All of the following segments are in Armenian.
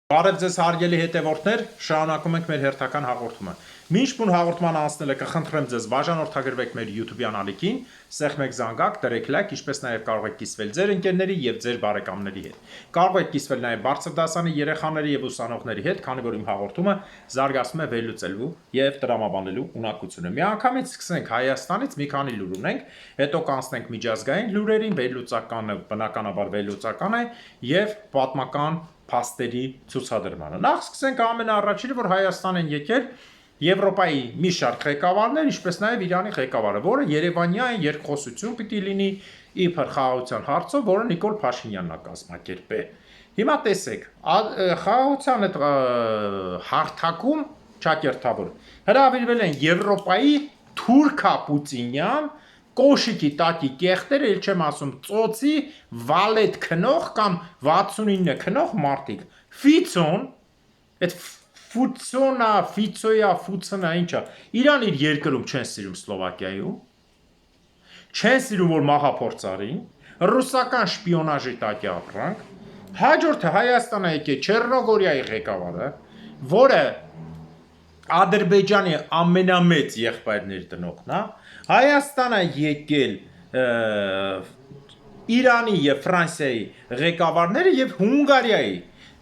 Բարև ձեզ հարգելի հետևորդներ, շարունակում ենք մեր հերթական հաղորդումը։ Մինչ բուն հաղորդման անցնելը կխնդրեմ ձեզ բաժանորդագրվեք մեր YouTube-յան ալիքին, սեղմեք զանգակ, դրեք լայք, ինչպես նաև կարող եք կիսվել ձեր ընկերների եւ ձեր բարեկամների հետ։ Կարող եք կիսվել նաև բարձր դասանի երեխաների եւ ուսանողների հետ, քանի որ իմ հաղորդումը զարգացնում է վերլուծելու եւ տրամաբանելու ունակությունը։ Միանգամից սկսենք Հայաստանից մի քանի լուր ունենք, հետո կանցնենք միջազգային լուրերին, վերլուծականը բնականաբար վերլուծական է եւ պատմական փաստերի ցուցադրմանը։ Նախ սկսենք ամենաառաջինը, որ Հայաստան են եկել Եվրոպայի մի շարք ղեկավարներ, ինչպես նաև Իրանի ղեկավարը, որը Երևանյան երկխոսություն պիտի լինի իբր խաղաղության հարցով, որը Նիկոլ Փաշինյանն է կազմակերպել։ Հիմա տեսեք, խաղաղության այդ հարթակում ճակերտավոր հրավիրվել են Եվրոպայի թուրքա-պուտինյան կոշիկի տակի կեղտերը, էլ չեմ ասում ծոցի վալետ քնող կամ 69 քնող մարդիկ։ Ֆիցոն, այդ ֆիցոյա, ինչա, Իրան իր երկրում չեն սիրում Սլովակիայում, չեն սիրում, որ մահափորձարին, ռուսական շպիոնաժի տակի ապրանք, հաջորդը Հայաստանը եկել Չեռնոգորիայի ղեկավարը, որը Ադրբեջանի ամենամեծ եղբայրների տնօրենն է, Հայաստանը եկել Իրանի եւ Ֆրանսիայի ղեկավարները եւ Հունգարիայի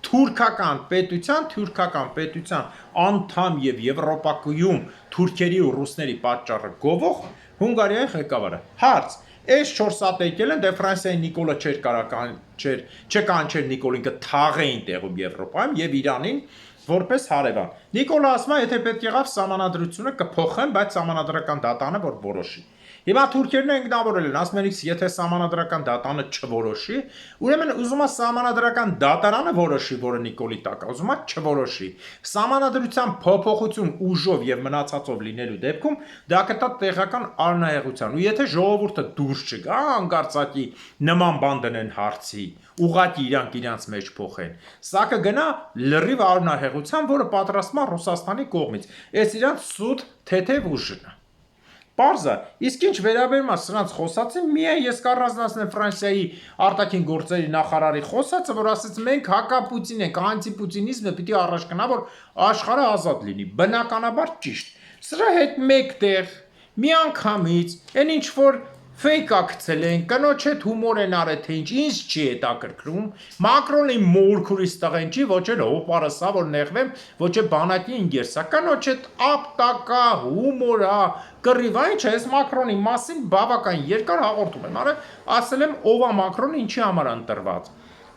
թուրքական պետության անդամ եւ Եվրոպայում թուրքերի ու ռուսների պատճառը գովող Հունգարիայի ղեկավարը։ Հարց. Այս 4 հատ եկել են, դե Ֆրանսիայի Նիկոլը չկանչեր Նիկոլին կթաղեին տեղում Եվրոպայում եւ Իրանին որպես հարևան։ Նիկոլը ասում է, եթե պետք եղավ սահմանադրությունը կփոխեն, բայց սահմանադրական դատանը որ որոշի։ Հիմա թուրքերն ինքնավորել են, ասում են, եթե սահմանադրական դատանը չորոշի, ուրեմն ուզում է սահմանադրական դատարանը որոշի, որը Նիկոլի տակ է, ուզում է չորոշի։ Սահմանադրության փոփոխություն ուժով եւ մնացածով լինելու դեպքում դա կտա տեղական արնահեղության։ Ու եթե ժողովուրդը դուրս չգա, անկարծակի նման բան դնեն հարցի, ուղղակի իրանք մեջ փոխեն, սա կգնա լրիվ արնահեղության, որը պատրաստվում է Ռուսաստանի կողմից։ Այս իրանք սուտ թեթև ուժն է։ Պարզա, իսկ ինչ վերաբերում է սրանց խոսացին, միայն ես կառանձնացնեմ Ֆրանսիայի արտաքին գործերի նախարարի խոսածը, որ ասաց մենք հակապուտին ենք, անտիպուտինիզմը պիտի առաջ գնա, որ աշխարհը ազատ լինի։ Բնականաբար ճիշտ։ Սրա հետ մեկտեղ միանգամից այն ինչ որ ֆեյք ակցել են, կնոջ հետ հումոր են արել, թե ինձ չի հետաքրքրում, Մակրոնի մորքուրից տղեն չի, ոչ էլ հոպարսա, որ նեղվեմ, ոչ էլ բանակի ինգերսա, կնոջ հետ ապտակա, հումորա, կռիվա, ինչ է, ես Մակրոնի մասին բավական երկար հաղորդում եմ արել, ասել եմ ով է Մակրոնը, ինչի համար ընտրված։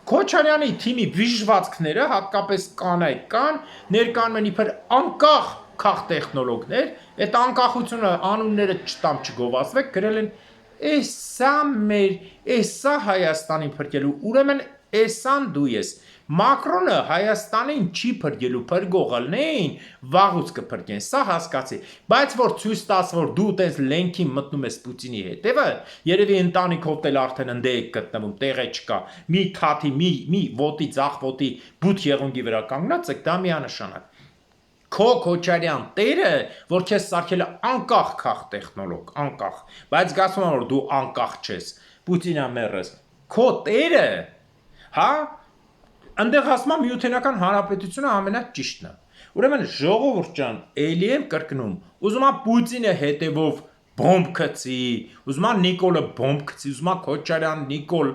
Քոչարյանի թիմի վիժվածքները, հատկապես կանայք կան, ներկայանում են իբր անկախ քաղտեխնոլոգներ, այդ անկախությունը անունները չտամ չգովացվեք, գրել են Էսա Հայաստանին փրկելու, ուրեմն էսան դու ես։ Մակրոնը Հայաստանին չի փրկելու, փրկողալներին վաղուց կփրկեն, սա հասկացի, բայց որ ցույց տաս, որ դու տես լենքին մտնում ես Պուտինի հետևը, երևի ընտանիքով էլ արդեն ընդ եք գտնվում, տեղ չկա, մի քաթի, մի ոտի, ձախ ոտի, բութ եղունգի վրա կանգնած եք, դա միանշանակ։ Քո Քոչարյան տերը, որ քեզ սարքել է անկախ քաղտեխնոլոգ, անկախ, բայց գասում է, որ դու անկախ չես, Պուտինա մերես, քո տերը, հա, ընդեղ ասում եմ Միութենական Հանրապետությունը ամենաճիշտն է։ Ուրեմն ժողովուրդ ջան, էլի եմ կրկնում, ուզում եմ Պուտինը հետևով բոմբ գցի, ուզում եմ Նիկոլը բոմբ գցի, ուզում եմ Քոչարյան, Նիկոլ,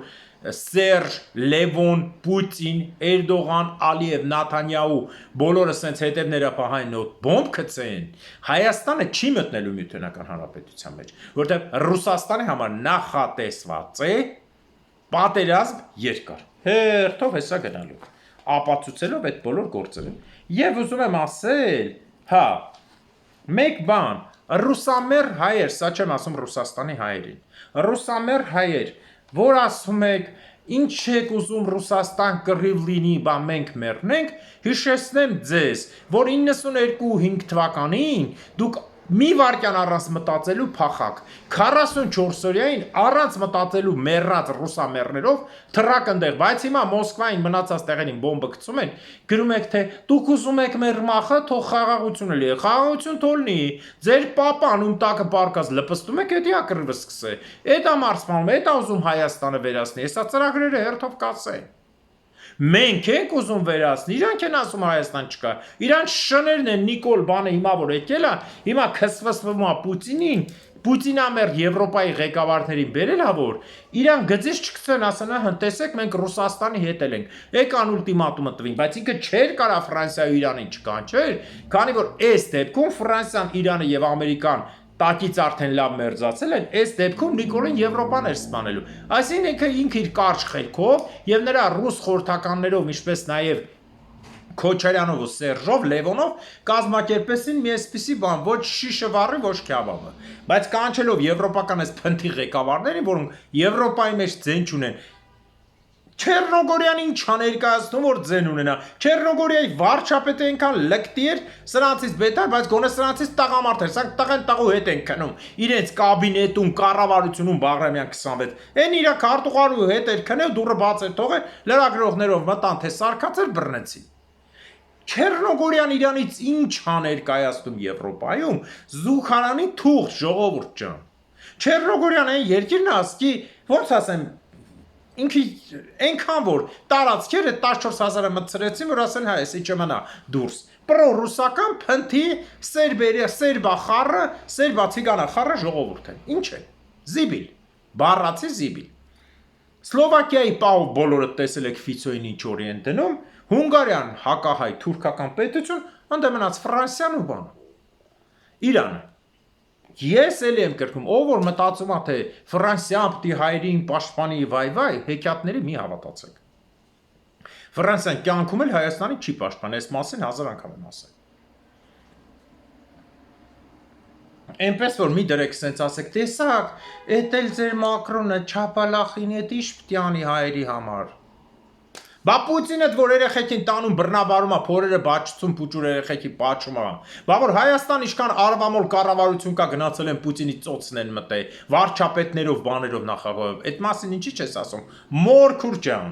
Սերժ, Լևոն, Պուտին, Էրդողան, Ալիև, Նաթանյահու, բոլորը սենց հետևները պահային նոտ բոմբ գցեն, Հայաստանը չի մտնելու Միութենական Հանրապետության մեջ, որտեղ Ռուսաստանի համար նախատեսված է պատերազմ երկար, հերթով հեսա գնալու, ապացուցելով այդ բոլոր գործերը։ Եվ ուզում եմ ասել, հա, մեկ բան, ռուսամեր հայեր, սա չեմ ասում Ռուսաստանի հայերին, ռուսամեր հայեր, որ ասում եք, ինչ եք ուզում Ռուսաստան կռիվ լինի, բա մենք մեռնենք, հիշեցնեմ ձեզ, որ 92-5 թվականին դուք մի վարկյան առանց մտածելու փախակ, 44 օրյային առանց մտածելու մեռած ռուսամերներով թռակ ընդեղ, բայց հիմա Մոսկվային մնացած տեղերին բոմբը գցում են, գրում եք թե դուք ուզում եք մեր մախը, թող խաղաղությունը լինի, խաղաղություն թողնի, ձեր պապան ում տակը պարկած լպստում եք, էդի ակռիվը սկսե, էդ է մարսպանում, էդ է ուզում Հայաստանը վերացնի, հեսա ծրագրերը հերթով կասեն։ Մենք ենք ուզում վերացնել, իրանք են ասում Հայաստան չկա։ Իրանք շներն են Նիկոլ բանը հիմա որ եկել է, հիմա քսվսվում է Պուտինին, Պուտինամեր Եվրոպայի ղեկավարներին բերել է որ իրան գծից չգցեն ասեն տեսեք մենք Ռուսաստանի հետ ենք եկան ուլտիմատումը տվին բայց ինքը չէր կարա Ֆրանսիայի Իրանին չկանչեր քանի որ այս դեպքում Ֆրանսիան Իրանը եւ Ամերիկան տակից արդեն լավ մերձացել են այս դեպքում Նիկոլին Եվրոպան էր սպանելու այսինքն ինքը իր կարճ խելքով եւ նրա ռուս խորհրդականներով ինչպես նաեւ Քոչարյանով ու Սերժով, Լևոնով կազմակերպեցին մի այսպիսի բան, ոչ շիշը վառի, ոչ քյաբաբը։ Բայց կանչելով եվրոպական այս փնթի ղեկավարներին, որոնք Եվրոպայի մեջ ձեն չունեն, Չեռնոգորիան ինչ աներկայացնում որ ձեն ունենա։ Չեռնոգորիայի վարչապետը այնքան լկտի էր, սրանցից բետար, բայց գոնե սրանցից տղամարդ էր, սրանք տղեն տղու հետ են քնում։ Իրենց կաբինետում, կառավարությունում Բաղրամյան 26։ Այն իրա քարտուղարու հետ էր քնել, դուռը բաց էր թողել, լրագրողներով մտան, թե սարկած էր բռնեցին։ Չեռնոգորիան Իրանից ինչ աներկայացնում Եվրոպայում, Զուխարանի թուղթ ժողովուրդ ջան։ Չեռնոգորիան այն երկիրն է, ասկի, ոնց ասեմ, ինքը այնքան որ տարածքերը 14000-ը մտցրեցին, որ ասեն հայ, էսի չմնա դուրս։ Պրո-ռուսական փնթի սերբա խառը, սերբա ցիգանա խառը ժողովուրդ են։ Ինչ է։ Զիբիլ, բառացի զիբիլ։ Սլովակիայի պահով բոլորը տեսել եք Ֆիցոյին ինչ օրի են դնում, Հունգարիան հակահայ թուրքական պետություն, ընդ մնաց Ֆրանսիան ու բանը։ Իրանը։ Ես էլի եմ կրկնում, ով որ մտածում է թե Ֆրանսիան պիտի հայերին պաշտպանի վայ, հեքիաթների մի հավատացեք։ Ֆրանսիան կյանքում էլ Հայաստանի չի պաշտպան, այս մասին 1000 անգամ եմ ասել։ Այնպես որ մի դրեք սենց ասեք, տեսակ, էդ էլ ձեր Մակրոնը չապալախին էդ ինչ պիտի անի հայերի համար։ Բա Պուտինը որ երեխեքին տանում բռնաբարում է, փորերը բաճցում, փուճուր երեխեքի պաճում է։ Բա որ Հայաստան ինչքան արվամոլ կառավարություն կա գնացել են Պուտինի ծոցն են մտել, վարչապետներով, բաներով նախագահով։ Այդ մասին ինչի՞ չես ասում։ Մորքուր ջան։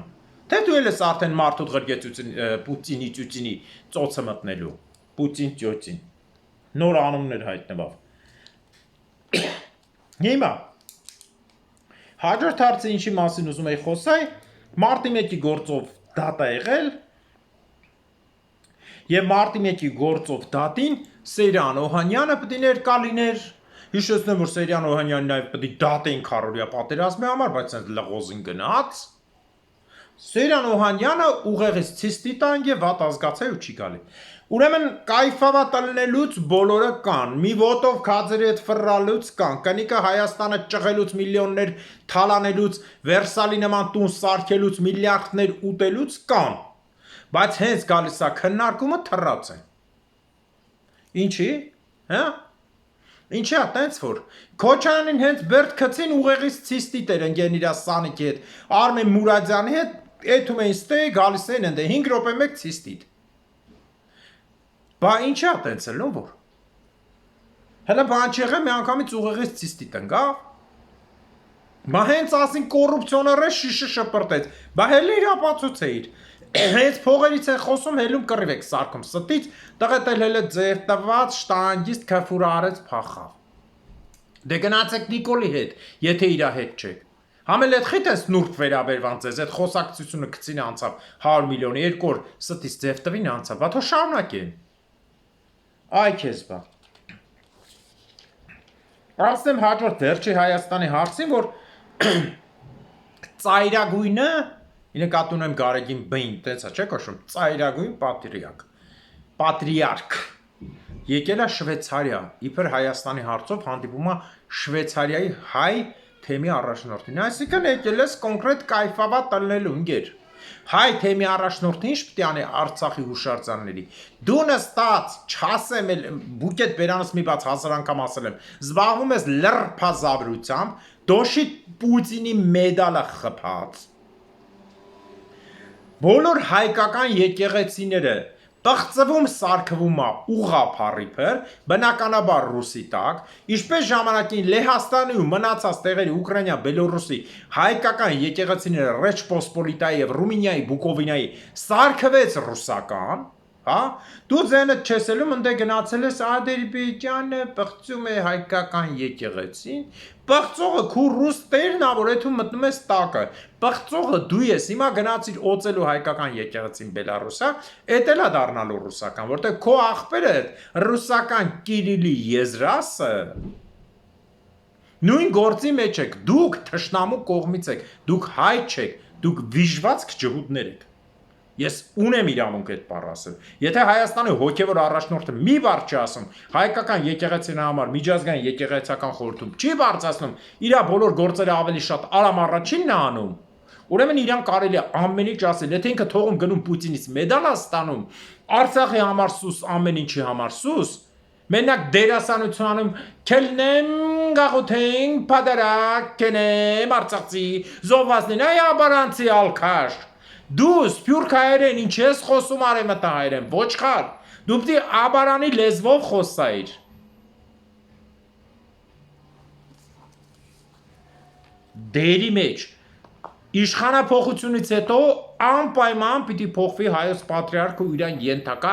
Թե դու ես արդեն մարդուտ ղրգեցություն Պուտինի ծոցը մտնելու։ Պուտին ճոճին։ Նոր անուններ հայտնվավ։ Հիմա հաջորդ հարցը ինչի մասին ուզում եի խոսալ, մարտի 1-ի գործով դատ է եղել եւ մարտի 1-ի գործով դատին Սեյրան Օհանյանը պետք է ներկա լիներ հիշեցնեմ որ Սեյրան Օհանյանն նաեւ պետք է դատեին քարորիա պատերազմի համար բայց այդ լղոզին գնաց Սեյրան Օհանյանը ուղեղից ցիստի տան եւ վատ ազգացել ու չի գալի Ուրեմն կայֆավա տնելուց բոլորը կան, մի ոտով քաձերի հետ ֆռռալուց կան, կնիկը Հայաստանը ճղելուց միլիոններ թալանելուց, Վերսալի նման տուն սարքելուց, միլիարդներ ուտելուց կան, բայց հենց գալիս է քննարկումը թռած է։ Ինչի՞, հա? Ինչի՞ է տենց որ Քոչարյանին հենց բերդ քցին ուղեղից ցիստիտ էր ընկեն իրա Սանիկի հետ, Արմեն Մուրադյանի հետ, էթում էին ստե գալիս են ընդ 5 րոպե մեկ ցիստիտ Բա ինչի՞ է տենցել նո որ Հələ բան չեղե մի անգամից ուղեղից ցիստիտ ընկա Բա հենց ասին կոռուպցիոները շիշը շպրտեց Բա հələ իր ապացուցեիր Հենց փողերից են խոսում հելում կռիվ եք սարքում ստից տղետ էլ հələ ձեր տված շտանգիստ քֆուր արեց փախավ Դե գնացեք Նիկոլի հետ եթե իր հետ չեք Համել այդ խիտ ես նուրբ վերաբերվան ձեզ այդ խոսակցությունը գցին անցավ 100 միլիոնի երկու օր ստից ձև տվին անցավ բա թող շարունակեն Այ քեզ բա Ասեմ հաջորդ վերջի Հայաստանի հարցին, որ ծայրագույնը, նկատի ունեմ Գարեգին Բ-ին, տենց է, չէ՞ կոչվում, ծայրագույն պատրիարք, եկել է Շվեյցարիա, իբր Հայաստանի հարցով հանդիպում է Շվեյցարիայի հայ թեմի առաջնորդին, այսինքն եկել ես կոնկրետ կայֆավա տնելու ընկեր, հայ թեմի առաջնորդին ինչ պիտի անի Արցախի հուշարձանների, դու նստած, չասեմ էլ, բուկետ բերանս մի բաց 1000 անգամ ասել եմ, զբաղվում ես լրփազավրությամբ, դոշի Պուտինի մեդալը խփած, բոլոր հայկական եկեղեցիները Տղծվում սարքվում է ուղղափառիփեր, բնականաբար ռուսի տակ, ինչպես ժամանակին Լեհաստանի ու մնացած տեղերի Ուկրաինա, Բելոռուսի հայկական եկեղեցիները Ռեչպոսպոլիտայի եւ Ռումինիայի, Բուկովինայի սարքվեց ռուսական, Հա, դու ձենդ չես ելում, ընդ գնացել ես Ադրբեջանը, պղծում է հայկական եկեղեցին, պղծողը քու ռուս տերն ա, որ էթու մտնում ես տակը, պղծողը դու ես, հիմա գնացիր օծելու հայկական եկեղեցին Բելարուսա, էդ էլա դառնալու ռուսական, որտեղ քո աղբերը ռուսական Կիրիլի եզրասը նույն գործի մեջ եք, դուք թշնամու կողմից եք, դուք հայ չեք, դուք վիժվածք ջհուդներ եք։ Ես ունեմ իրավունք այդ բառը ասել։ Եթե Հայաստանի հոգևոր առաջնորդը մի բառ չի ասում, հայկական եկեղեցին համար միջազգային եկեղեցական խորհրդում չի բարձրացնում, իր բոլոր գործերը ավելի շատ արամ առաջինն է անում, ուրեմն իրան կարելի է ամեն ինչ ասել, եթե ինքը թողում գնում Պուտինից մեդալ է ստանում, Արցախի համար սուս, ամեն ինչի համար սուս, մենակ դերասանություն անում, քելնեմ գաղութեն պադարակ, կենեմ արցախցի, զոհվածնին, այ աբարանցի ալքաշ Դու սփյուռք հայերեն ինչ ես խոսում արևմտահայերեն, ոչխար, դու պիտի աբարանի լեզվով խոսայիր։ Դերի մեջ իշխանափոխությունից հետո անպայման պիտի փոխվի հայոց պատրիարքը ու իրան ենթակա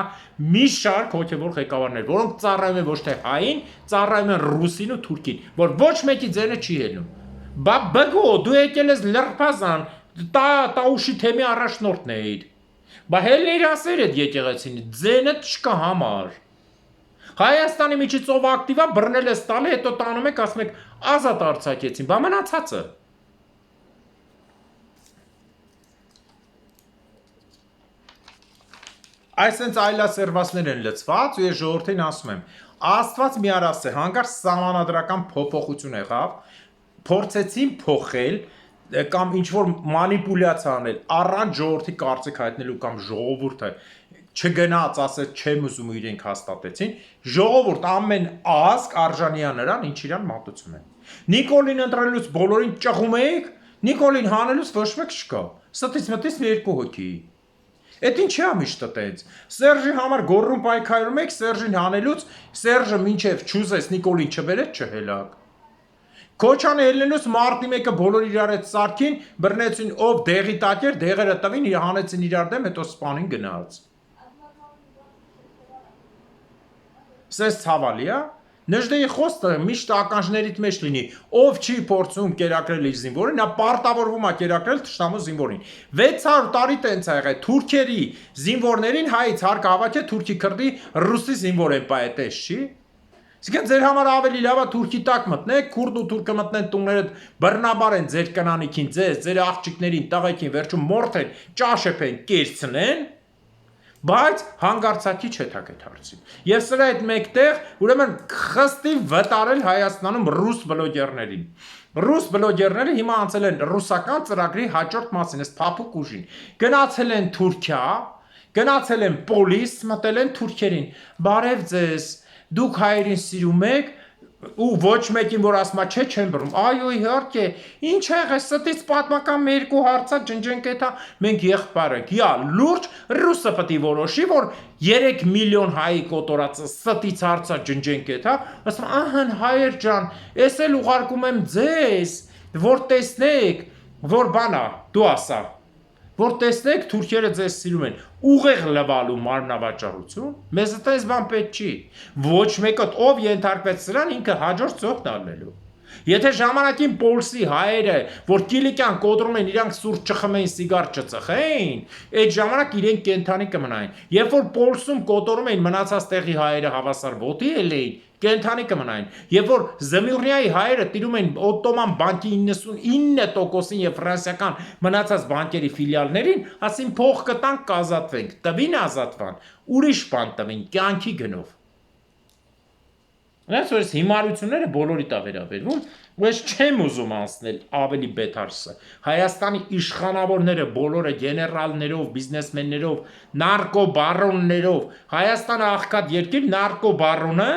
մի շարք հոգևոր ղեկավարներ, որոնք ծառայում են ոչ թե հային, ծառայում են ռուսին ու թուրքին, որ ոչ մեկի ձենը չի ելնում։ Բա բգո, դու եկել ես լրբազան տաուշի թեմի առաջնորդն էիր, բա հելներ ասեր էդ եկեղեցին, ձենը չկա համար, Հայաստանի միջից ով ակտիվա բռնել ես տալի, հետո տանում եք, ասում եք, ազատ արձակեցին, բա մնացածը, այսենց այլասերվածներ են լծված ու ես ժողովրդին ասում եմ, Աստված մի արասե, հանկարծ սահմանադրական փոփոխություն եղավ, փորձեցին փոխել կամ ինչ-որ մանիպուլյացիա անել առանց ժողովրդի կարծիք հայտնելու կամ ժողովուրդը չգնաց ասել չեմ ուզում ու իրենք հաստատեցին, ժողովուրդ ամեն ազգ արժանիա նրան, ինչ իրան մատուցում են։ Նիկոլին ընտրելուց բոլորին ճղում եք, Նիկոլին հանելուց ոչ մեկ չկա, ստից մտից մի երկու հոգի։ Էդ ինչի է միշտ տենց։ Սերժի համար գոռում պայքարում եք, Սերժին հանելուց, Սերժը մինչև չուզես Նիկոլին չբերեց չհելակ։ Քոչանը ելնելուց մարտի մեկը բոլոր իրար հետ սարքին, բռնեցին ով դեղի տակ էր, դեղերը տվին, հանեցին իրար դեմ, հետո սպանին գնաց։ Սես ցավալի է։ Նժդեի խոսքը միշտ ականջներիդ մեջ լինի, ով չի փորձում կերակրել իր զինվորին, նա պարտավորվում է կերակրել թշնամու զինվորին։ 600 տարի տենց ա եղել, թուրքերի զինվորներին հայից հարկ հավաքե թուրքի քրդի ռուսի զինվոր են պայետես, չի։ Իսկ ձեր համար ավելի լավ է թուրքի տակ մտնեք, քուրդ ու թուրքը մտնեն տուններդ բռնաբար են ձեր կնանիքին, ձեր աղջիկներին, տղեկին, վերջում մորթեն, ճաշեփեն, կերցնեն, բայց հանգարցակի չեք այդ հարցին։ Եվ սրա այդ մեկտեղ ուրեմն խստի վտարել Հայաստանում ռուս բլոգերներին։ Ռուս բլոգերները հիմա անցել են ռուսական ծրագրի հաջորդ մասին, ըստ փափուկ ուժին։ Գնացել են Թուրքիա, գնացել են Պոլիս, մտել են թուրքերին։ Բարև ձեզ, դուք հայերին սիրում եք ու ոչ մեկին որ ասում է չէ չեն բռնում այո իհարկե ինչ է եղել ստից պատմական մի երկու հարցա ջնջենք էթա մենք եղբայր ենք յա լուրջ ռուսը պետք է որոշի որ 3 միլիոն հայի կոտորածը ստից հարցա ջնջենք էթա ասում ահան հայեր ջան ես էլ ուղարկում եմ ձեզ որ տեսնեք որ բանա դու ասա որ տեսնեք թուրքերը ձեզ սիրում են ուղեղ լվալու մարմնավաճառություն մեզ այդպես բան պետք չի ոչ մեկը ով ենթարկվեց սրան ինքը հաջորդ ծողն առնելու եթե ժամանակին Պոլսի հայերը որ Կիլիկյան կոտրում են իրանք սուրճ չխմեին սիգար չծխեին այդ ժամանակ իրենք կենթանի կմնային երբ որ Պոլսում կոտրում էին մնացած տեղի հայերը հավասար ոտի ելեին կենթանի կմնային երբ որ Զմիրնիայի հայերը տիրում են օտոման բանկի 99%-ին եւ ֆրանսիական մնացած բանկերի ֆիլիալներին ասին փող կտանք կազատվենք տվին ազատվան ուրիշ բան տվին կյանքի գնով Նրանց որ հիմարությունները բոլորիդ է վերաբերվում, ու ես չեմ ուզում անցնել ավելի բետարսը։ Հայաստանի իշխանավորները բոլորը գեներալներով, բիզնեսմեններով, նարկոբարոններով, Հայաստանը աղքատ երկիր նարկոբարոնը,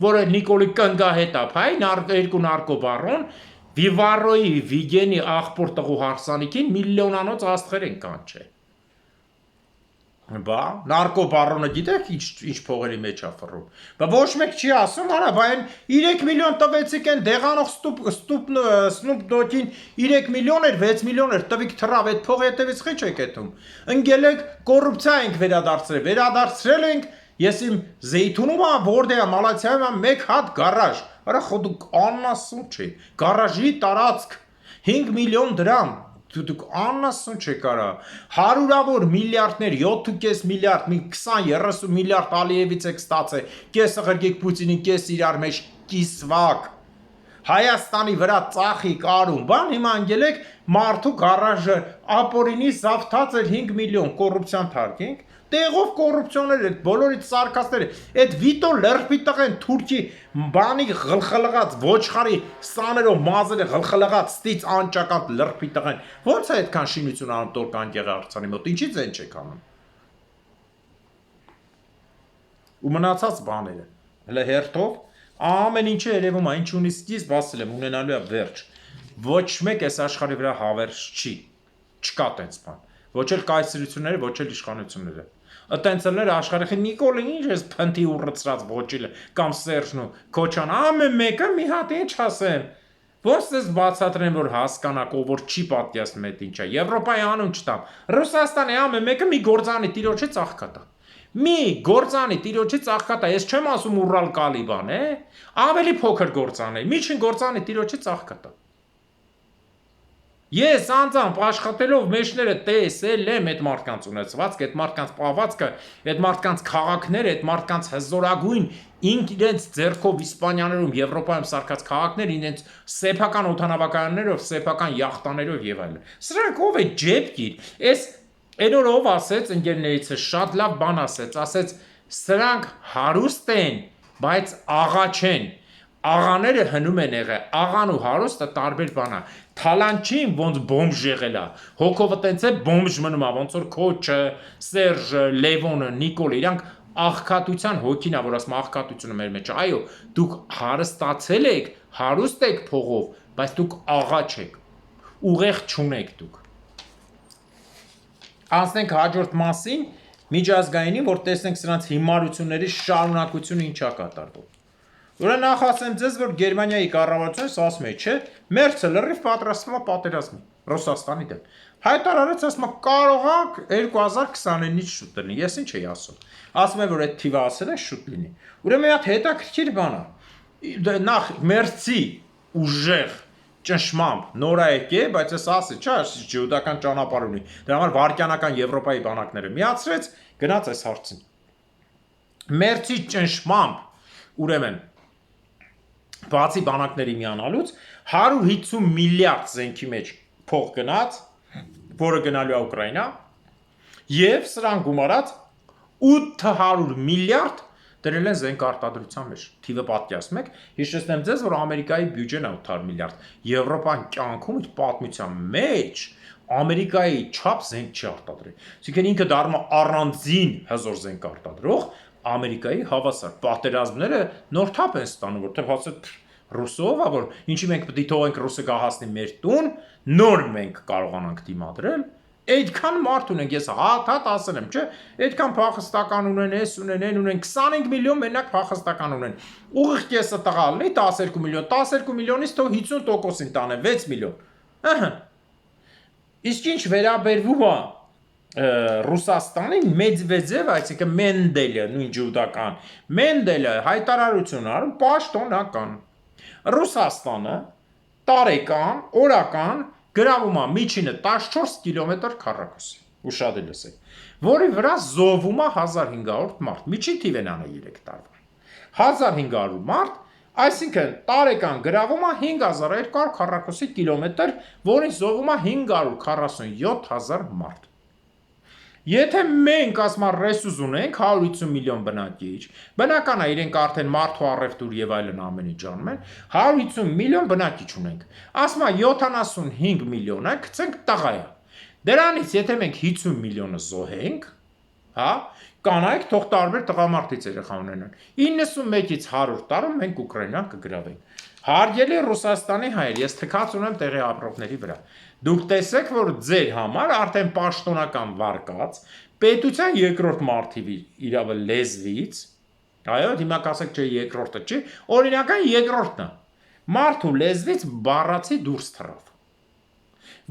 որը Նիկոլի կնգահետ է, հայ, երկու նարկոբարոն, Վիվարոյի, Վիգենի աղբոր տղու հարսանիքին միլիոնանոց աստղեր են կանչել։ Բա, նարկոբարոնը գիտեք ինչ փողերի մեջ է ֆռում։ Բա ոչ մեկ չի ասում, արա, բա այն 3 միլիոն տվեցիք են դեղանող Snoop Dogg-ին 3 միլիոն էր, 6 միլիոն էր, տվիք թռավ, այդ փողի հետևից խիչ եք եթում։ Ընկել եք կոռուպցիա ենք վերադարձրել ենք, ես իմ Զեյթունում եմ, որտեղ Մալացիայում եմ մեկ հատ գարաժ։ Արա խոդուկ անասուն չէ։ Գարաժի տարածք 5 միլիոն դրամ դուք անասուն չեք կարա, հարյուրավոր միլիարդներ, 7.5 միլիարդ, մի 20-30 միլիարդ Ալիևից եք ստացել, կեսը ղրգեք Պուտինին, կես իրար մեջ կիսվակ, Հայաստանի վրա ծախի կարում, բան հիմա անգել եք մարդու գարաժը, ապորինի զավթած էր 5 միլիոն, կոռուպցիան թարգենք, տեղով կոռուպցիոներ այդ բոլորից սարկասները, այդ Վիտո լրբի տղեն Թուրքի բանի գլխլղած ոչխարի սաներով մազերը գլխլղած ստից անճակատ լրբի տղեն, ո՞նց է այդքան շինություն անում Տոր-Կան Գեղարցյանի մոտ, ինչի՞ց են չեք անում։ Ու մնացած բաները, հələ հերթով, ամեն ինչը երևում է, ինչ ունի սկիզբ, ասել եմ, ունենալու է վերջ։ Ոչ մեկ այս աշխարհի վրա հավերժ չի, չկա տենց բան։ Ոչ էլ կայսրությունները, ոչ էլ իշխանությունները։ Այտենցելները աշխարհի Նիկոլը ինչ էս փնթի ուռծրած ոչիլը կամ Սերժն ու Քոչան ամեն մեկը մի հատ ինչ ասեն։ Ոնց ես բացատրեմ որ հասկանաք ով որ չի պատկասում այդ ինչա։ Եվրոպայի անուն չտամ։ Ռուսաստանի ամեն մեկը մի գործանի տիրոջի ծաղկատա։ Մի գործանի տիրոջի ծաղկատա։ Ես չեմ ասում Ուրալ Կալիբան, ավելի փոքր գործան է։ Միջին գործանի տիրոջի ծաղկատա։ Ես անձամբ աշխատելով մեջները տեսել եմ այդ մարդկանց ունեցվածքը, այդ մարդկանց պահվածքը, այդ մարդկանց քաղաքները, այդ մարդկանց հզորագույն իրենց ձեռքով Իսպանիաներում, Եվրոպայում սարքած քաղաքներ, իրենց սեփական օդանավակայաններով, սեփական յախտաներով եւ այլն։ Սրանք ով է ջեբկիր։ Այս այնօր ով ասեց ընկերներիցս շատ լավ բան ասեց, սրանք հարուստ են, բայց աղա չեն։ Աղաները հնում են եղել, աղան ու հարուստը տարբեր բան է։ Թալանչին ոնց բոմժ եղել է, հոգովը տենց է բոմժ մնում է, ոնց որ Քոչը, Սերժը, Լևոնը, Նիկոլը, իրանք աղքատության հոգին է, որ ասում աղքատությունը մեր մեջ։ Այո, դուք հարստացել եք, հարուստ եք փողով, բայց դուք աղա չեք, ուղեղ չունեք դուք։ Անցնենք հաջորդ մասին, միջազգայինին, որ տեսնենք սրանց հիմարությունների շարունակությունը ինչա կատարվում։ Ուրեմն նախ ասեմ ձեզ, որ Գերմանիայի կառավարությունը ասում է, չէ, Մերցը լրիվ պատրաստվում է պատերազմի Ռուսաստանի դեմ։ Հայտարարեց, ասում է, կարող է 2029-ից շուտ լինի։ Ես ինչ էի ասում։ Ասում եմ, որ այդ թիվը ասել են շուտ լինի։ Ուրեմն մի հատ հետաքրքիր բան է։ Նախ Մերցի ուժեղ ճնշմամբ նորա եկե, բայց ես ասի, չէ, ջիուդական ճանապարհ ունի։ Դրա համար վարկյանական Եվրոպայի բանակները միացրեց, գնաց այս հարցին։ Մերցի ճնշմամբ ուրեմն բացի բանակների միանալուց 150 միլիարդ զենքի մեջ փող գնաց, որը գնալու է Ուկրաինա, եւ սրան գումարած 800 միլիարդ դրել են զենք արտադրության մեջ։ Թիվը պատկերացնում եք, հիշեցնեմ ձեզ, որ Ամերիկայի բյուջեն է 800 միլիարդ, Եվրոպան կյանքում իր պատմության մեջ Ամերիկայի չափ զենք չի արտադրել։ Այսինքն ինքը դառնում է առանձին հզոր զենք արտադրող, Ամերիկայի հավասար պատերազմները նոր թափ են ստանում, որտեղ հասած ռուսով է, որ ինչի մենք պետք է թողենք ռուսը գահացնի մեր տուն, նոր մենք կարողանանք դիմադրել, այդքան մարդ ունենք, ես հատ ասել եմ, չէ, այդքան փախստական ունեն, էս ունեն, այն ունեն, 25 միլիոն մենակ փախստական ունեն, ուղիղ կեսը տղալ լինի 12 միլիոն, 12 միլիոնից թող 50%-ին տանեն 6 միլիոն, ըհը, իսկ ինչ վերաբերվում է Ռուսաստանին Մեդվեդևը, այսինքն Մենդելը, նույն ջուդական, Մենդելը հայտարարություն արում պաշտոնական։ Ռուսաստանը տարեկան, օրական գրավում է միջինը 14 կիլոմետր քառակուսի, ուշադիր լսեք, որի վրա զոհվում է 1500 մարդ, միջին թիվ են անում 3 տարվա։ 1500 մարդ, այսինքն տարեկան գրավում է 5200 քառակուսի կիլոմետր, որին զոհվում է 547,000 մարդ։ Եթե մենք ասма ռեսուրս ունենք 150 միլիոն բնակիչ, բնական է իրենք արդեն մարդու առևտուր եւ այլն ամեն ինչ անում են, 150 միլիոն բնակիչ ունենք։ Ասма 75 միլիոնը գցենք տղայա։ Դրանից եթե մենք 50 միլիոնը զոհենք, հա, կանայք թող տարբեր տղամարդից երեխա ունենան։ 91-ից 100 տարում մենք Ուկրաինան կգրավենք։ Հարգելի Ռուսաստանի հայեր, ես թքած ունեմ տեղի ապրողների վրա։ Դուք տեսեք, որ ձեր համար արդեն պաշտոնական վարկած պետության երկրորդ մարդի իրավը լեզվից, այո, հիմա կասեք չէ երկրորդը չի, օրինական երկրորդն է, մարդու լեզվից բառացի դուրս թռավ,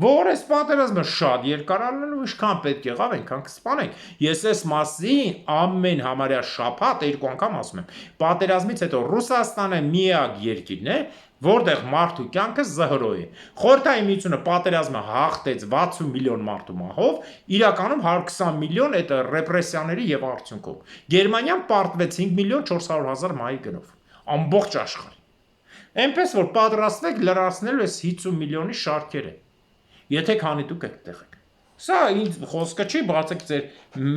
որ այս պատերազմը շատ երկար ալնելու, ինչքան պետք եղավ, այնքան կսպանենք։ Ես այս մասին ամեն համարյա շաբաթ 2 անգամ ասում եմ։ Պատերազմից հետո Ռուսաստանը միակ երկիրն է, որտեղ մարդու կյանքը զհրո է։ Խորհրդային միությունը պատերազմը հաղթեց 60 միլիոն մարդու մահով, իրականում 120 միլիոն այդ ռեպրեսիաների եւ արդյունքով։ Գերմանիան պարտվեց 5 միլիոն 400 հազար մահի գնով։ Ամբողջ աշխարհի։ Այնպես որ պատրաստվեք լրացնելու այս 50 միլիոնի շարքերը։ Եթե քանի դուք եք տեղեք։ Սա ինձ խոսքը չի, բացեք ձեր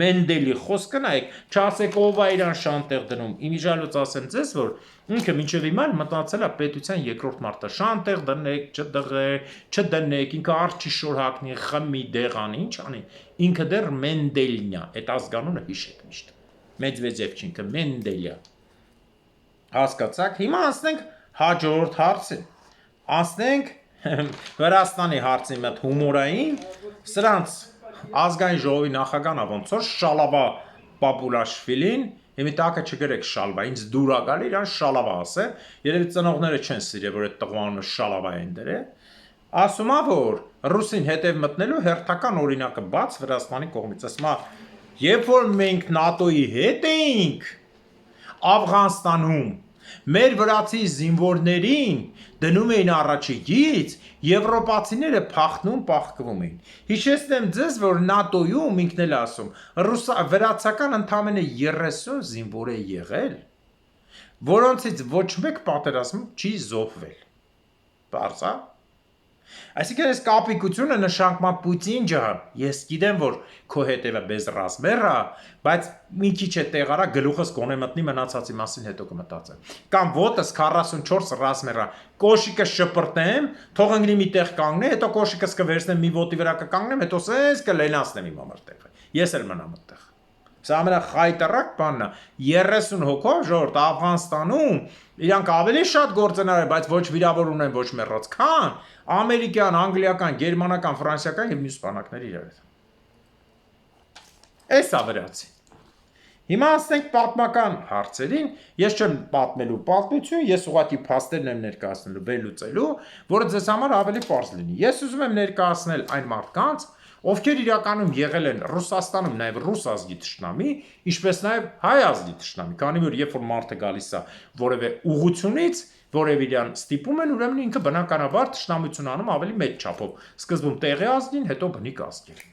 Մենդելի խոսքը նայեք, չասեք ով է իրան շան տեղ դնում։ Իմիջիալոց ասեմ ձեզ, որ ինքը մինչև հիմա մտածել է պետության երկրորդ մարդը, շան տեղ դնեք, չդնեք, ինքը արջի շոր հագնի, խմի, դեղանի, ինչ անի։ Ինքը դեռ Մենդելն է, այդ ազգանունը հիշեք միշտ։ Մեդվեդև չինքը Մենդելիա։ Հասկացաք, հիմա անցնենք հաջորդ հարցին։ Անցնենք Վրաստանի հարցի մոտ հումորային, սրանց ազգային ժողովի նախագահն է ոնց որ Շալավա Պապուլաշվիլին, հիմի տակը չգրեք շալվա, ինձ դուր ա գալի իրան շալավա ասել, երևի ծնողները չեն սիրել, որ այդ տղվանը շալավա են դրել, ասում է, որ ռուսին հետև մտնելու հերթական օրինակը բաց Վրաստանի կողմից, ասում է, երբ որ մենք ՆԱՏՕ-ի հետ էինք Աֆղանստանում, մեր վրացի զինվորներին դնում էին առաջիկից, եվրոպացիները փախնում պահկվում էին։ Հիշեցնեմ ձեզ, որ ՆԱՏՕ-ում ինքն էլ ասում, վրացական ընդամենը 30 զինվոր է եղել, որոնցից ոչ մեկ պատերազմում չի զոհվել։ Պարզ է։ Այսինքն այս կապիկությունը նշանակում է Պուտին ջան, ես գիտեմ, որ քո հետևը բեզ ռազմեր է, բայց մի քիչ է տեղ արա գլուխս գոնե մտնի մնացածի մասին հետո կմտածեմ։ Կամ ոտս 44 ռազմեր է, կոշիկը շպրտեմ, թող ընկնի մի տեղ կանգնի, հետո կոշիկս կվերցնեմ մի ոտի վրա կկանգնեմ, հետո սենց կլենացնեմ իմ համար տեղը։ Ես էլ մնամ այդտեղ։ Սա ամենախայտարակ բանն է, 30 հոգով ժողովուրդ Աֆղանստանում իրանք ավելի շատ գործենար են, բայց ոչ վիրավոր ունեն, ոչ մեռած, քան ամերիկյան, անգլիական, գերմանական, ֆրանսիական եւ մյուս բանակների իրար։ Էս է վրացի։ Հիմա ասենք պատմական հարցերին, ես չեմ պատմելու պատմություն, ես ուղղակի փաստերն եմ ներկայացնելու, վերլուծելու, որը ձեզ համար ավելի պարզ լինի։ Ես ուզում եմ ներկայացնել այն մարդկանց, ովքեր իրականում եղել են Ռուսաստանում նաև ռուս ազգի թշնամի, ինչպես նաև հայ ազգի թշնամի, քանի որ երբ որ մարդը գալիս է որևէ ուղությունից, որևէ իրան ստիպում են, ուրեմն ինքը բնականաբար թշնամություն անում ավելի մեծ չափով, սկզբում տեղի ազգին, հետո բնիկ ազգին։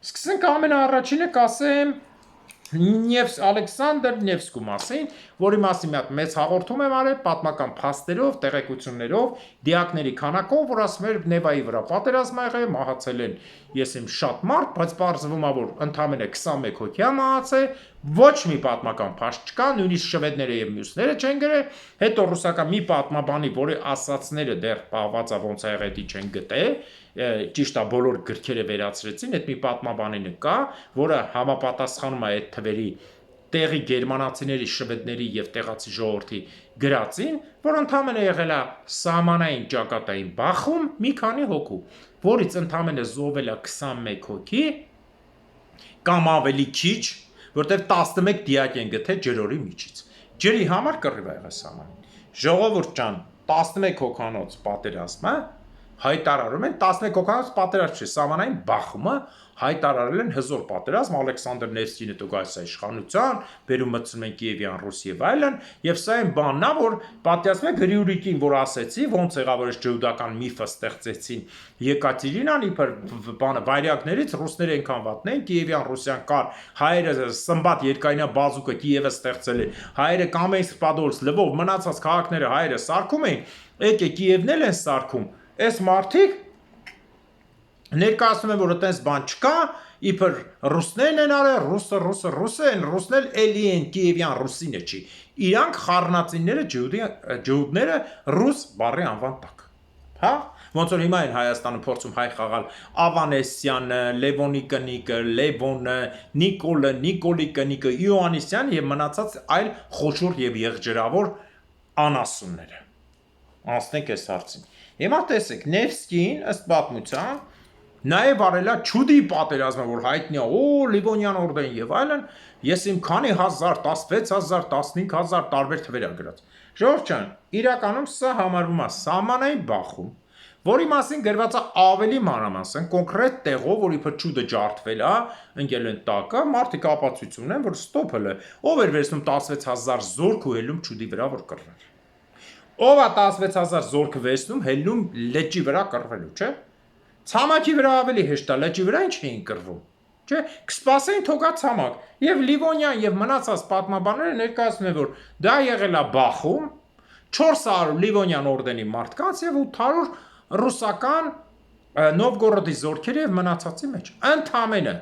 Սկսենք ամենաառաջինը կասեմ Ալեքսանդր Նևսկու մասին, որի մասին մի հատ մեծ հաղորդում եմ արել պատմական փաստերով, տեղեկություններով, դիակների քանակով, որ ասում էր Նևայի վրա պատերազմ ա եղել, մահացել են ես իմ շատ մարդ, բայց պարզվում է, որ ընդամենը 21 հոգի է մահացել, ոչ մի պատմական փաստ չկա, նույնիսկ շվեդները եւ մյուսները չեն գրել, հետո ռուսական մի պատմաբանի, որի ասացները դեռ պահված է ոնց է եղել, չեն գտել, ճիշտ է բոլոր գրքերը վերացրեցին, այդ մի պատմաբանին կա, որը համապատասխանում է այդ թվերի տեղի գերմանացիների, շվեդների եւ տեղացի ժողովրդի գրածին, որ ընդամենը եղել է սահմանային ճակատային բախում մի քանի հոգու, որից ընդամենը զոհվել է 21 հոգի կամ ավելի քիչ, որտեղ 11 դիակ են գտել ջրորի միջից։ Ջրի համար կռիվ է եղել սահմանին։ Ժողովուրդ ջան, 11 հոգանոց պատերազմը հայտարարում են 11 հոգանոց պատերազմ չի, սահմանային բախումը հայտարարել են հզոր պատերազմ, Ալեքսանդր Նևսկին հետո գալիս է իշխանության, բերում մտցնում են Կիևյան Ռուս եւ այլն, եւ սա այն բանն է, որ պատյասում է Գրիուրիկին, որ ասեցի, ոնց եղավ որ ջուդական միֆը ստեղծեցին Եկատերինան, իբր բանը վայրյակներից ռուսները այնքան վատն են, Կիևյան Ռուսյան կար, հայերը Սմբատ երկայնա բազուկը Կիևը ստեղծել է, հայերը Կամենսկ Պադոլսկ, Լվով մնացած քաղաքները հայերը սարքում էին, եկե Կիևն էլ են սարքում, այս մարդիկ ներկայացնում են, որ այդպես բան չկա, իբր ռուսներն են արել, ռուսը են, ռուսն էլ էլի են Կիևյան ռուսինը չի։ Իրանք խառնածինները ջհուդները ռուս բառի անվան տակ։ Հա? Ոնց որ հիմա են Հայաստանում փորձում հայ խաղալ Ավանեսյանը, Լևոնի կնիկը, Լևոնը, Նիկոլը, Նիկոլի կնիկը, Իոաննիսյանը եւ մնացած այլ խոշոր եւ եղջերավոր անասունները։ Անցնենք այս հարցին։ Հիմա տեսեք, Նևսկին ըստ պատմության նաև արելա չուդի պատերազմը, որ հայտնի է, Լիվոնյան օրդեն եւ այլն, ես իմ քանի հազար, 16,000, 15,000 տարբեր թվեր գրած։ Ժողովուրդ ջան, իրականում սա համարվում է սահմանային բախում, որի մասին գրված է ավելի մանրամասն կոնկրետ տեղով, որ իբր չուդը ջարդվել է, ընկել են տակը, մարդիկ ապացույց ունեն, որ ստոփել է, ով էր վերցնում 16,000 զորք ու հելնում չուդի վրա, որ կռվեր։ Ով է 16,000 զորքը վերցնում, հելնում լճի վրա կռվելու, չէ՞։ Ցամաքի վրա ավելի հեշտ է, լճի վրա ինչ էին կռվում, չէ՞։ Կսպասեին թողա ցամաք։ Եվ Լիվոնյան եւ մնացած պատմաբանները ներկայացնում են, որ դա եղել է բախում 400 Լիվոնյան օրդենի մարդկանց եւ 800 ռուսական Նովգորոդի զորքերի եւ մնացածի մեջ ընդամենը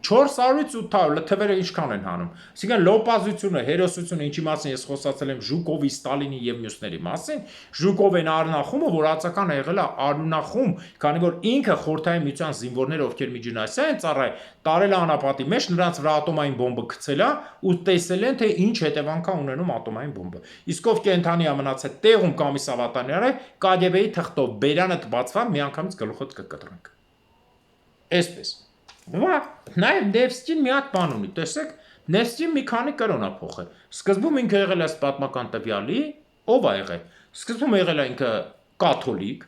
400-ից 800 թվերը ինչքան են հանում։ Այսինքն լոպազությունը, հերոսությունը, ինչի մասին ես խոսացել եմ Ժուկովի, Ստալինի եւ մյուսների մասին, Ժուկովն արնախումը, որ ածական եղել է արնախում, քանի որ ինքը խորհրդային միության զինվորները, ովքեր Միջինասիա են ծառայ, տարել է անապատի մեջ, նրանց վրա ատոմային բոմբը գցել է ու տեսել են, թե ինչ հետևանք է ունենում ատոմային բոմբը։ Իսկ ով կենթանի է մնացել տեղում կամ Իսավատանյանը, KGB-ի թղթով բերանդ բացվա միանգամից գլուխդ կկտրենք։ Այսպես։ Նաև Նևսկին մի հատ բան ունի, տեսեք, Նևսկին մի քանի կրոն է փոխել։ Սկզբում ինքը եղել է պատմական տվյալի, ով է եղել։ Սկզբում եղել է ինքը կաթոլիկ,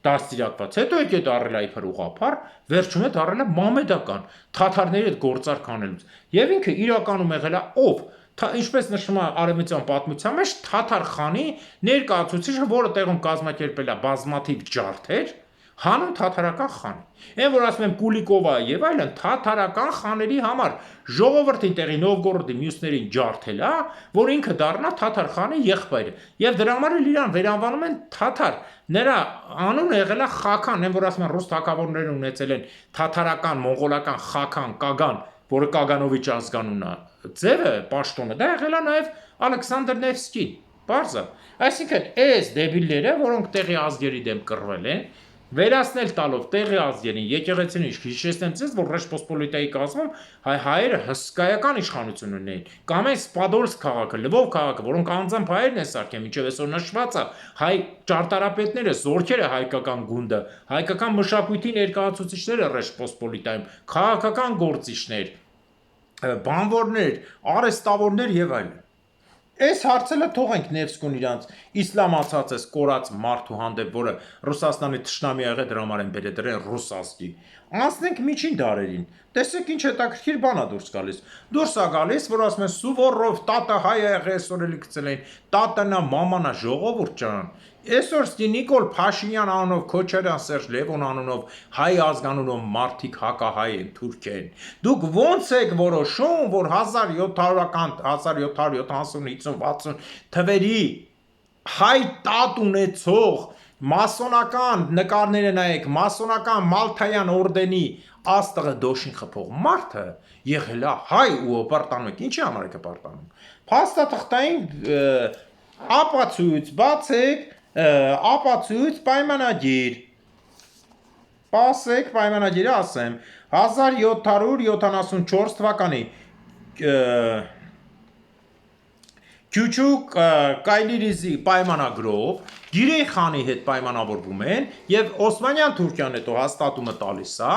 դաստիարակված, հետո եկել դառել է իբր ուղղափառ, վերջում է դառել է մամեդական, թաթարների հետ գործարք անելուց։ Եվ ինքը իրականում եղել է ով։ Ինչպես նշվում է արևմտյան պատմության մեջ, թաթար խանի ներկայացուցիչը, որը տեղում կազմակերպել է բազմաթիվ ջարդեր, հանուն թաթարական խանի։ Այն որ ասում եմ Կուլիկովա եւ այլն թաթարական խաների համար ժողովրդին տեղի Նովգորոդի մյուսներին ջարդել է, որ ինքը դառնա թաթար խանի եղբայրը։ Եվ դրա համար էլ իրան վերանվանում են թաթար։ Նրա անունը եղել է Խաքան, այն որ ասում են ռուս թագավորները ունեցել են թաթարական, մոնղոլական Խաքան, Կագան, որը Կագանովիչ ազգանունն է։ Ձևը, պաշտոնը դա եղել է նաեւ Ալեքսանդր Նևսկին։ Բարձր։ Այսինքն այս դեբիլները, որոնք տեղի ազգերի դեմ կռվել են, վերացնել տալով տեղի ազգերին եկեղեցին հիշեցնեմ ձեզ, որ Ռեշպոսպոլիտայի կազմում հայերը հսկայական իշխանություն ունեին, կամ այն Սպադոլսկ քաղաքը, Լվով քաղաքը, որոնք անձամբ հայերն են սարքել, մինչև այսօր նշված է, հայ ճարտարապետները, զորքերը հայկական գունդը, հայկական մշակույթի ներկայացուցիչները Ռեշպոսպոլիտայում, քաղաքական գործիչներ, բանվորներ, արհեստավորներ եւ այլն։ Այս հարցերը թողենք Նևսկուն իրանց իսլամացած կորած մարդու հանդեպ, որը Ռուսաստանի թշնամի եղել դրա համար են բերել դրեն ռուս ազգի։ Անցնենք միջին դարերին։ Տեսեք ինչ հետաքրքիր բան է դուրս գալիս։ Դուրս է գալիս, որ ասում են Սուվորով տատը հայ է եղել, այսօր էլի գցել են տատանա, մամանա, ժողովուրդ ջան։ Այսօր Նիկոլ Փաշինյան անունով, Քոչարյան Սերժ Լևոն անունով, հայ ազգանունով մարդիկ հակահայ են, թուրք են։ Դուք ո՞նց եք որոշում, որ 1700-ական, 1770, 50, 60 թվերի հայ տատ ունեցող մասոնական նկարները նայեք, մասոնական Մալթայան օրդենի աստղը դոշին խփող մարդը եղել է հայ ու պարտանում եք, ինչի համար եք պարտանում։ Փաստաթղթային ապացույց բացեք, ապացույց պայմանագիր, պասեք պայմանագիրը ասեմ, 1774 թվականի Քյուչուկ Կայլիրիզի պայմանագրով Գիրեյ խանի հետ պայմանավորվում են եւ Օսմանյան Թուրքիան հետո հաստատումը տալիս է,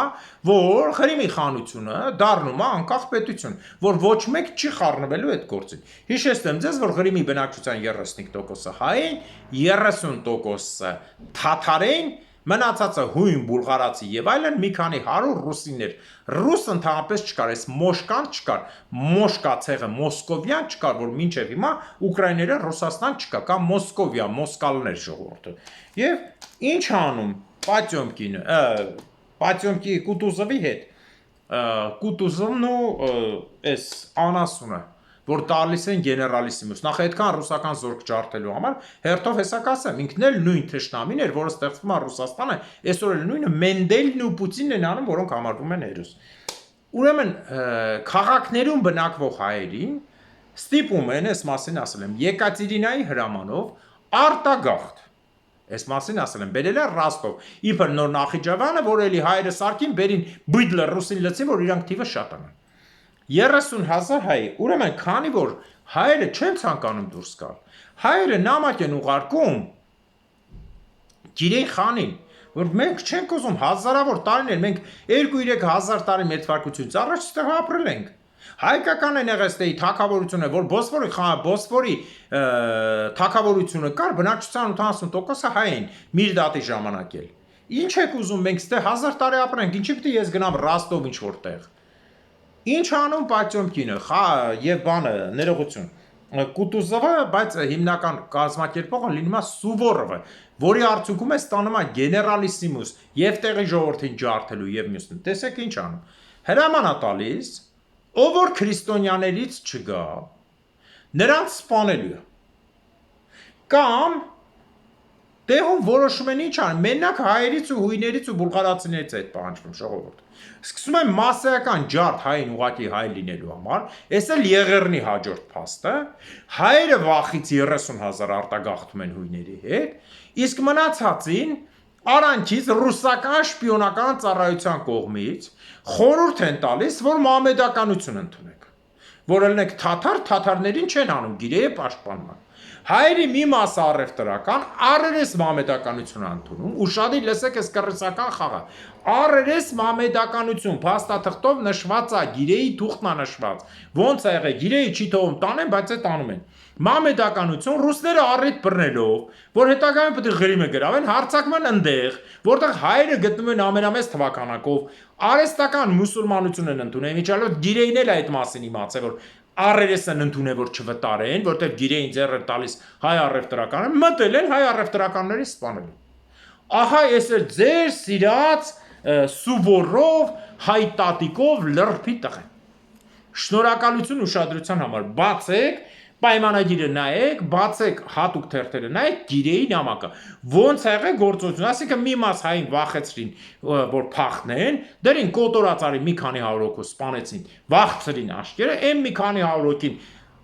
որ Ղրիմի խանությունը դառնում է անկախ պետություն, որ ոչ մեկ չի խառնվելու այդ գործին։ Հիշեցնեմ ձեզ, որ Ղրիմի բնակչության 35%-ը հայ են, 30%-ը թաթար են, մնացածը հույն բուլղարացի եւ այլն մի քանի 100 ռուսիներ։ Ռուս ընդհանրապես չկար, այս մոշկան չկար, մոշկա ցեղը մոսկովյան չկար, որ մինչեւ հիմա ուկրաիները Ռուսաստան չկա, կամ Մոսկովիա, մոսկալներ ժողովուրդը։ Եվ ինչ անում Պատյոմկինը, Պատյոմկի Կուտուզովի հետ։ Կուտուզովն ու այս անասունը, որ տալիս են գեներալիսիմուս, նախ այդքան ռուսական զորք ջարդելու համար, հերթով հեսա կասեմ, ինքն էլ նույն թշնամին էր, որը ստեղծվում է Ռուսաստանը, այսօր էլ նույնը Մենդելն ու Պուտինն են անում, որոնք համարվում են հերոս։ Ուրեմն քաղաքներում բնակվող հայերին ստիպում են, այս մասին ասել եմ, Եկատերինայի հրամանով արտագաղթ։ Այս մասին ասել եմ, բերել են Ռոստով, իբր նոր Նախիջևանը, որ էլի հայերը սարքին, բերին բույդլը ռուսին լցին, որ իրանք թիվը շատանան։ 30,000 հայ, ուրեմն քանի որ հայերը չեն ցանկանում դուրս գալ, հայերը նամակ են ուղարկում Գիրեին խանին, որ մենք չենք ուզում հազարավոր տարիներ, մենք 2-3 հազար տարի մեր թվարկությունից առաջ ստեղ ապրել ենք։ Հայկական Էնեղեստեի թագավորությունը, որ Բոսֆորի թագավորությունը կար, բնակչության 80%-ը հայ են Միրդատի ժամանակ էլ։ Ինչ եք ուզում, մենք ստեղ 1000 տարի ապրենք, ինչի՞ պիտի ես գնամ Ռաստով ինչ որտեղ։ Ինչ անում Պատյոմկինը, եւ բանը, ներողություն։ Կուտուզովը, բայց հիմնական կազմակերպողը լինում է Սուվորովը, որի արդյունքում է ստանում է գեներալիսիմուս եւ տեղի ժողովրդին ջարդելու եւ մյուսն։ Տեսեք ինչ անում։ Հրաման է տալիս, ով որ քրիստոնյաներից չգա, նրանց սպանելու է։ Կամ տեղում որոշում են ինչ ան, մենակ հայերից ու հույներից ու բուլղարացիներից է այդ պահանջվում ժողովուրդ։ Սկսում են մասսայական ջարդ հային ուղակի հայ լինելու համար, այս էլ Եղեռնի հաջորդ փաստը, հայերը վախից 30,000 արտագաղթում են հույների հետ, իսկ մնացածին արանքից ռուսական շպիոնական ծառայության կողմից խորհուրդ են տալիս, որ մահմեդականություն ընդունեք, որ ելնեք թաթարներին չեն անում, գիրեը պաշտպանում են։ Հայերի մի մասը առևտրական, առերես մահմեդականություն ընդունում, ու շատի լսեք այս կռիսական խաղը։ Առերես մահմեդականություն, փաստաթղթով նշված է, գիրեի թուղթն է նշված։ Ոնց է եղել, գիրեի չի թողում տանեն, բայց է տանում են։ Մահմեդականություն ռուսները առիթ բռնելով, որ հետագայում պետք է Ղրիմը գրավեն, հարձակվում են ընդեղ, որտեղ հայերը գտնվում են ամենամեծ թվականակով, արհեստական մուսուլմանություն են ընդունել, միջալով գիրեին էլ այդ մասին իմացել, որ առերես են ընդունել, որ չվտարեն, որտեղ գիրեին ձեռը տալիս հայ առևտրականը, մտել են հայ առևտրականների սպանելու։ Ահա ես էլ ձեր սիրած Սուվորով, հայ տատիկով լրբի տղեն։ Շնորհակալություն ուշադրության համար, բացեք պայմանագիրը նայեք, բացեք հատուկ թերթերը նայեք, գիրեի նամակը։ Ոնց է եղել գործողություն, ասիկա մի մաս հային վախեցրին, որ փախնեն, դրին կոտորած արի մի քանի 100 հոգու սպանեցին, վախցրին աշկերը, այն մի քանի 100 հոգին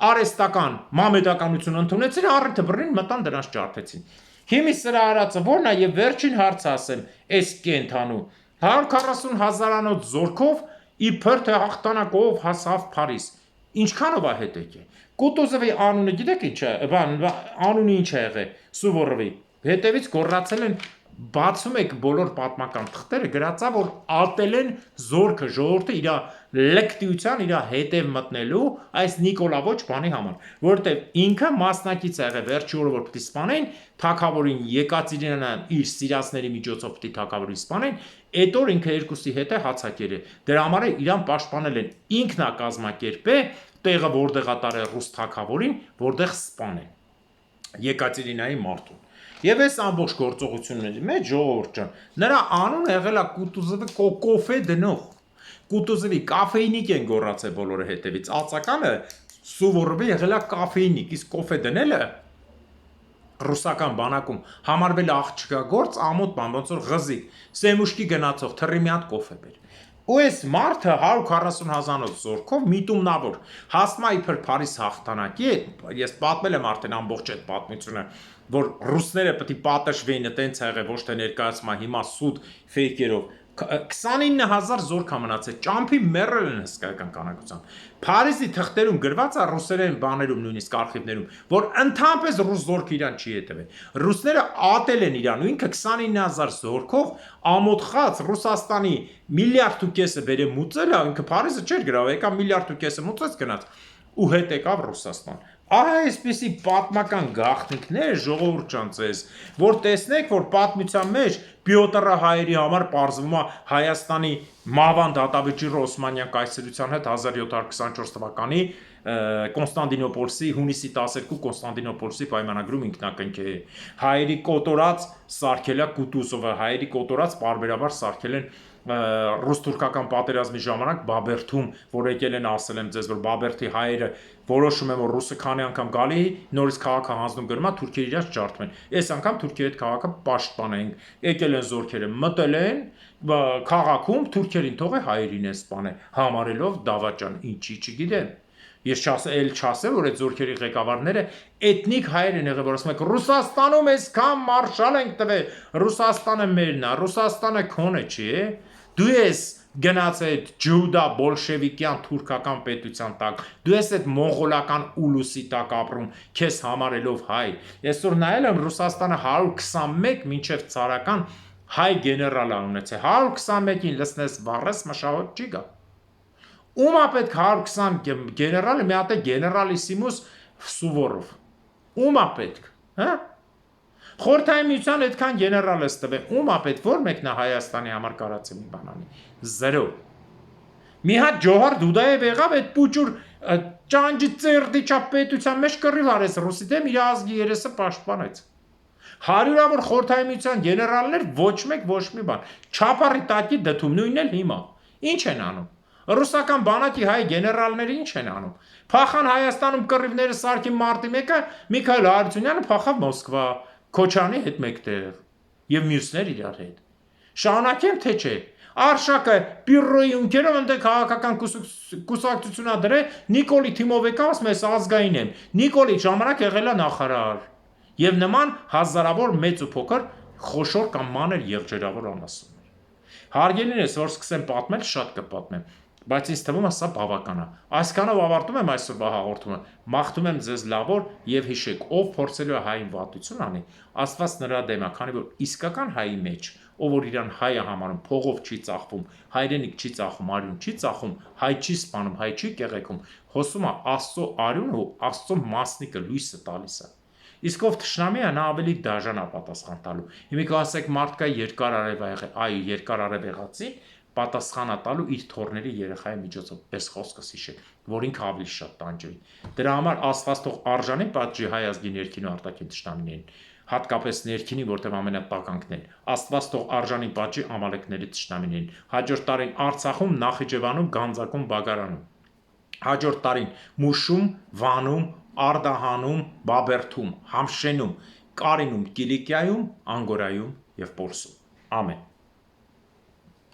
արհեստական մամեդականություն ընդունեցին, առիթը բռնին, մտան դրանց ջարդեցին։ Հիմի սրա արածը ո՞րն է եւ վերջին հարցը ասեմ, այս կենթանու 140,000-անոց զորքով իբր թե հաղթանակով հասավ Փարիզ։ Ինչքանով է հետ եկել։ Կուտուզովի անունը գիտեք ինչ է, անունը ինչ է եղել, Սուվորովի։ Հետևից գոռացել են, բացում եք բոլոր պատմական թղթերը, գրածա որ ատել են զորքը, ժողովուրդը իր լկտիության, իր հետև մտնելու այս Նիկոլա ոչ բանի համար, որովհետև ինքը մասնակից է եղել վերջի օրը որ պիտի սպանեն, թագավորին Եկատերինան իր սիրածների միջոցով պիտի թագավորին սպանեն, այդ օր ինքը երկուսի հետ է հացակեր է։ Դրա համար իրան պաշտպանել են ինքնա կազմակերպե տեղը որտեղ ատարել ռուս թագավորին, որտեղ սպանեն Եկատերինայի մարդուն։ Եվ այս ամբողջ գործողությունների մեջ ժողովուրդ ջան, նրա անունը եղել է Կուտուզովի կոֆե դնող։ Կուտուզովի կաֆեինիկ են գոռացել բոլորը հետևից։ Ածականը Սուվորովի եղել է կաֆեինիկ, իսկ կոֆե դնելը ռուսական բանակում համարվել աղջկա գործ, ամոթ բան, ոնց որ ղզիկ, սեմուշկի գնացող թռի մի հատ կոֆե բեր։ Ու այս մարդը 140,000-ով զորքով միտումնավոր հասնում է իբր Փարիզ հաղթանակի, ես պատմել եմ արդեն ամբողջ այդ պատմությունը, որ ռուսները պետք է պատժվեին, այտենց ա եղել, ոչ թե ներկայացում է հիմա սուտ ֆեյքերով 29,000 զորք է մնացել, ճամփի մեռել են հսկայական քանակությամբ։ Փարիզի թղթերում գրված է ռուսերեն բաներում, նույնիսկ արխիվներում, որ ընդհանրապես ռուս զորքը իրան չի հետևել։ Ռուսները ատել են իրան, ու ինքը 29,000 զորքով ամոթխած Ռուսաստանի միլիարդ ու կեսը բերե մուծել է, ինքը Փարիզը չէր գրավել, եկա միլիարդ ու կեսը մուծեց գնաց ու հետ եկավ Ռուսաստան։ Ահա այսպիսի պատմական գաղտնիքներ ժողովուրդ ջան ձեզ, որ տեսնեք, որ պատմության մեջ Պյոտր հայերի համար պարզվում է Հայաստանի Մավան դատավճիռ Օսմանյան կայսրության հետ 1724 թվականի Կոնստանդինոպոլսի հունիսի 12 Կոնստանդինոպոլսի պայմանագրում ինքնակնք է։ Հայերի կոտորած սարքել է Կուտուզովը, հայերի կոտորած պարբերաբար սարքել են ռուս-թուրքական պատերազմի ժամանակ Բաբերթում, որ եկել են ասել եմ ձեզ, որ Բաբերթի հայերը որոշում են, որ ռուսը քանի անգամ գալի, նորից քաղաքը հանձնում գրմա, թուրքերը իրաց ջարդում են։ Այս անգամ թուրքերի հետ քաղաքը պաշտպանենք, եկել են զորքերը, մտել են քաղաքում, թուրքերին թողե հայերին են սպանել, համարելով դավաճան, ինչի չգիտեմ։ Ես չասեմ, որ այդ զորքերի ղեկավարները էթնիկ հայեր են եղել, որ ասում եք Ռուսաստանում այսքան մարշալ ենք տվել, Ռուսաստանը մերն է, Ռուսաստանը քոնը չի է։ Դու ես գնաց այդ ջուդա բոլշևիկյան թուրքական պետության տակ, դու ես այդ մոնղոլական ուլուսի տակ ապրում, քեզ համարելով հայ։ Այսօր նայել եմ Ռուսաստանը 121 մինչև ցարական հայ գեներալ ունեցել, 121-ին լսնես վառես մշահոտ չի գա։ Ում է պետք 120 գեներալը, մի հատ է գեներալիսիմուս Սուվորով։ Ում է պետք, հա։ Խորհրդային միության այդքան գեներալ ես տվել, ում է պետք, որ մեկն է Հայաստանի համար կարած մի բան անի։ Զերո։ Մի հատ Ջոհար Դուդաև եղավ այդ պուճուր ճանջի ծերդի չափ պետության մեջ կռիվ արեց ռուսի դեմ, իր ազգի երեսը պաշտպանեց։ Հարյուրավոր խորհրդային միության գեներալներ ոչ մեկ ոչ մի բան։ Չափարի տակի դդում, նույնն էլ հիմա։ Ինչ են անում։ Ռուսական բանակի հայ գեներալները ինչ են անում։ Փախան Հայաստանում կռիվները սարքի մարտի 1-ը Միքայել Հարությունյանը փախավ Մոսկվա, Քոչանի հետ մեկտեղ եւ մյուսներ իրար հետ։ Շարունակեմ թե չէ։ Արշակը բյուրոյի ունկերով ընդ քաղաքական կուսակցությունա դրե Նիկոլի Թիմովեկը ասում է ազգային եմ։ Նիկոլի ժամանակ եղել է նախարար եւ նման հազարավոր մեծ ու փոքր խոշոր կամ մանր եղջերավոր անասուններ։ Հարգելին ես որ սկսեմ պատմել, շատ կպատմեմ, բայց ինձ թվում է սա բավական է։ Այսքանով ավարտում եմ այսօրվա հաղորդումը։ Մաղթում եմ ձեզ լավոր եւ հիշեք, ով փորձելու է հային վատություն անի, Աստված նրա դեմ է, քանի որ իսկական հայի մեջ, ով որ իրան հայ է համարում, փողով չի ծախվում, հայրենիք չի ծախում, արյուն չի ծախում, հայ չի սպանում, հայ չի կեղեքում, հոսում է Աստծո արյունը ու Աստծո մասնիկը լույսը տալիս է։ Իսկ ով թշնամի է, նա ավելի դաժան է պատասխան տալու։ Հիմա կասեք մարդկա երկար արև ա եղել, այո, երկար արև եղածի պատասխանա տալու իր թորների երեխայի միջոցով, պես խոսքս հիշեք, որ ինքը ավելի շատ տանջվի։ Դրա համար Աստված թող արժանի պատժի հայ ազգի ներքին ու արտաքին թշնամիներին, հատկապես ներքինի, որտեղ ամենատականքն են։ Աստված թող արժանի պատժի ամալեկների թշնամիներին։ Հաջորդ տարին Արցախում, Նախիջևանում, Գանձակում, Բագարանում։ Հաջորդ տարին Մուշում, Վանում, Արդահանում, Բաբերթում, Համշենում, Կարինում, Կիլիկիայում, Անգորայում եւ Պորսում։ Ամեն։